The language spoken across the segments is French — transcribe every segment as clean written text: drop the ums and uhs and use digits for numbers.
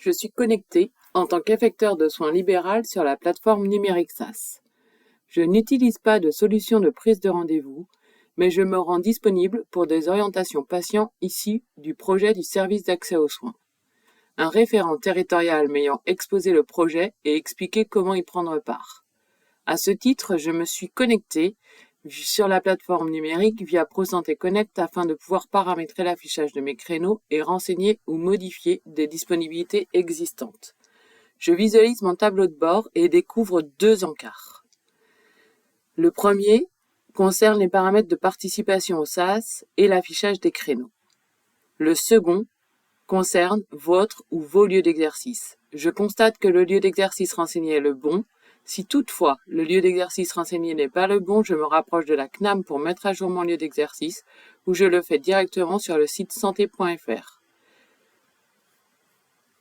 Je suis connecté en tant qu'effecteur de soins libéral sur la plateforme numérique SaaS. Je n'utilise pas de solution de prise de rendez-vous, mais je me rends disponible pour des orientations patients issues du projet du service d'accès aux soins. Un référent territorial m'ayant exposé le projet et expliqué comment y prendre part. À ce titre, je me suis connecté sur la plateforme numérique via ProSanté Connect afin de pouvoir paramétrer l'affichage de mes créneaux et renseigner ou modifier des disponibilités existantes. Je visualise mon tableau de bord et découvre deux encarts. Le premier concerne les paramètres de participation au SaaS et l'affichage des créneaux. Le second concerne votre ou vos lieux d'exercice. Je constate que le lieu d'exercice renseigné est le bon. Si toutefois le lieu d'exercice renseigné n'est pas le bon, je me rapproche de la CNAM pour mettre à jour mon lieu d'exercice ou je le fais directement sur le site santé.fr.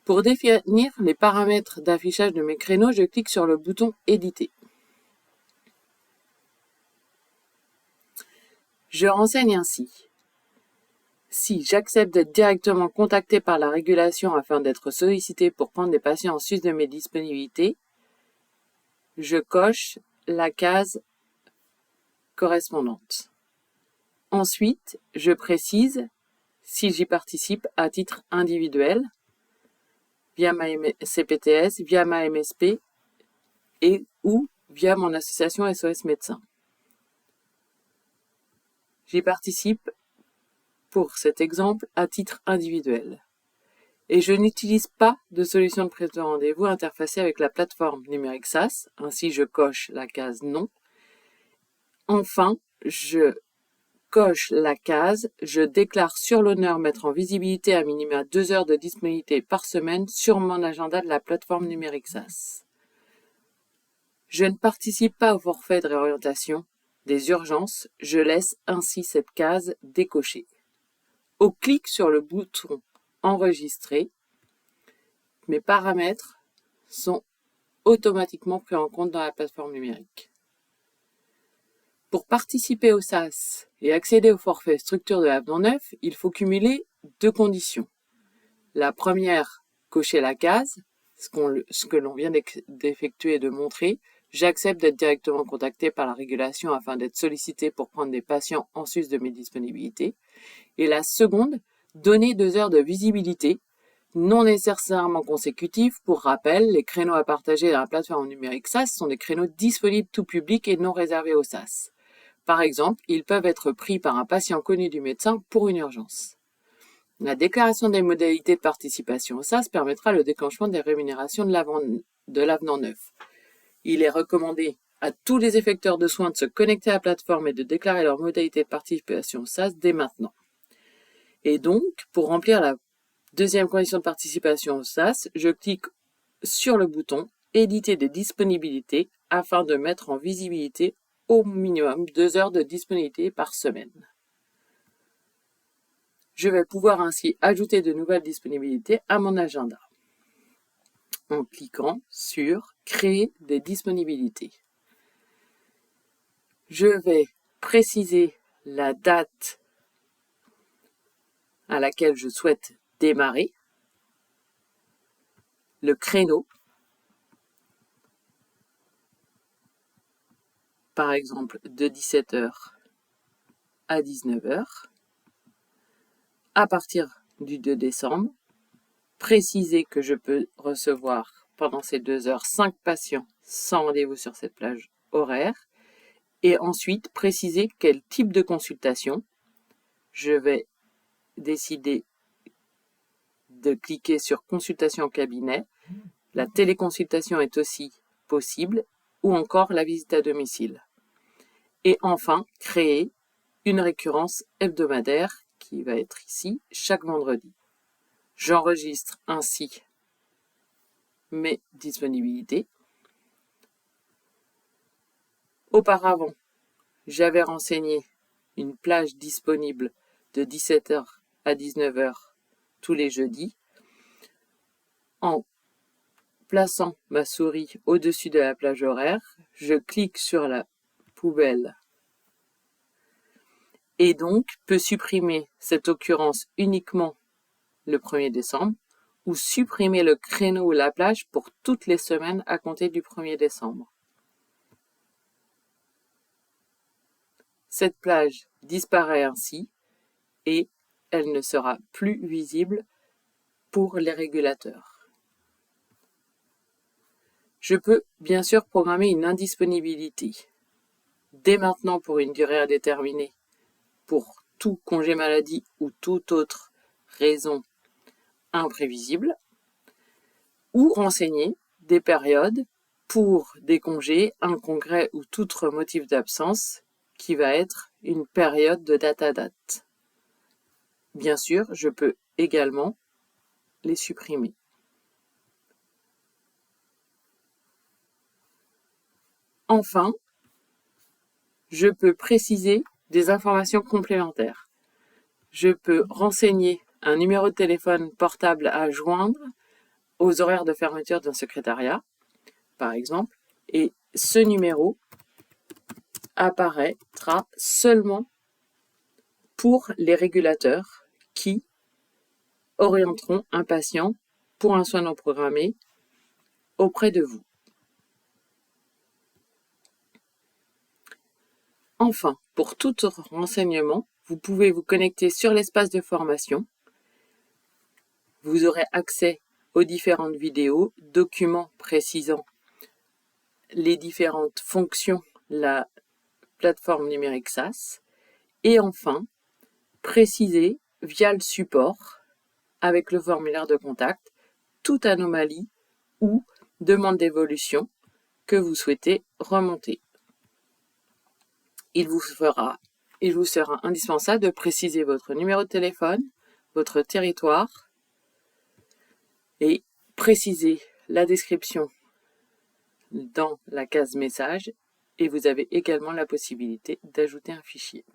Pour définir les paramètres d'affichage de mes créneaux, je clique sur le bouton « Éditer ». Je renseigne ainsi. Si j'accepte d'être directement contacté par la régulation afin d'être sollicité pour prendre des patients en sus de mes disponibilités, je coche la case correspondante. Ensuite, je précise si j'y participe à titre individuel, via ma CPTS, via ma MSP et ou via mon association SOS Médecins. J'y participe pour cet exemple à titre individuel. Et je n'utilise pas de solution de prise de rendez-vous interfacée avec la plateforme numérique SaaS, ainsi je coche la case non. Enfin, je coche la case « Je déclare sur l'honneur mettre en visibilité à minima 2 heures de disponibilité par semaine sur mon agenda de la plateforme numérique SaaS ». Je ne participe pas au forfait de réorientation des urgences, je laisse ainsi cette case décochée. Au clic sur le bouton « Enregistrer », mes paramètres sont automatiquement pris en compte dans la plateforme numérique. Pour participer au SaaS et accéder au forfait structure de l'avenant 9, il faut cumuler deux conditions. La première, cocher la case, ce que l'on vient d'effectuer et de montrer. J'accepte d'être directement contacté par la régulation afin d'être sollicité pour prendre des patients en sus de mes disponibilités. Et la seconde, donner 2 heures de visibilité, non nécessairement consécutives. Pour rappel, les créneaux à partager dans la plateforme numérique SaaS sont des créneaux disponibles tout public et non réservés au SaaS. Par exemple, ils peuvent être pris par un patient connu du médecin pour une urgence. La déclaration des modalités de participation au SaaS permettra le déclenchement des rémunérations de l'avenant 9. Il est recommandé à tous les effecteurs de soins de se connecter à la plateforme et de déclarer leurs modalités de participation au SaaS dès maintenant. Et donc, pour remplir la deuxième condition de participation au SaaS, je clique sur le bouton « Éditer des disponibilités » afin de mettre en visibilité au minimum 2 heures de disponibilité par semaine. Je vais pouvoir ainsi ajouter de nouvelles disponibilités à mon agenda en cliquant sur « Créer des disponibilités ». Je vais préciser la date à laquelle je souhaite démarrer, le créneau, par exemple de 17h à 19h, à partir du 2 décembre, préciser que je peux recevoir pendant ces 2 heures 5 patients sans rendez-vous sur cette plage horaire, et ensuite préciser quel type de consultation. Je vais décider de cliquer sur consultation en cabinet. La téléconsultation est aussi possible, ou encore la visite à domicile. Et enfin, créer une récurrence hebdomadaire qui va être ici chaque vendredi. J'enregistre ainsi mes disponibilités. Auparavant, j'avais renseigné une plage disponible de 17h à 19h tous les jeudis. En plaçant ma souris au-dessus de la plage horaire, je clique sur la poubelle et donc peux supprimer cette occurrence uniquement le 1er décembre ou supprimer le créneau ou la plage pour toutes les semaines à compter du 1er décembre. Cette plage disparaît ainsi et elle ne sera plus visible pour les régulateurs. Je peux bien sûr programmer une indisponibilité dès maintenant pour une durée indéterminée pour tout congé maladie ou toute autre raison imprévisible, ou renseigner des périodes pour des congés, un congrès ou tout autre motif d'absence qui va être une période de date à date. Bien sûr, je peux également les supprimer. Enfin, je peux préciser des informations complémentaires. Je peux renseigner un numéro de téléphone portable à joindre aux horaires de fermeture d'un secrétariat, par exemple, et ce numéro apparaîtra seulement pour les régulateurs qui orienteront un patient pour un soin non programmé auprès de vous. Enfin, pour tout renseignement, vous pouvez vous connecter sur l'espace de formation. Vous aurez accès aux différentes vidéos, documents précisant les différentes fonctions de la plateforme numérique SAS. Et enfin, préciser via le support, avec le formulaire de contact, toute anomalie ou demande d'évolution que vous souhaitez remonter. Il vous sera indispensable de préciser votre numéro de téléphone, votre territoire et préciser la description dans la case message, et vous avez également la possibilité d'ajouter un fichier.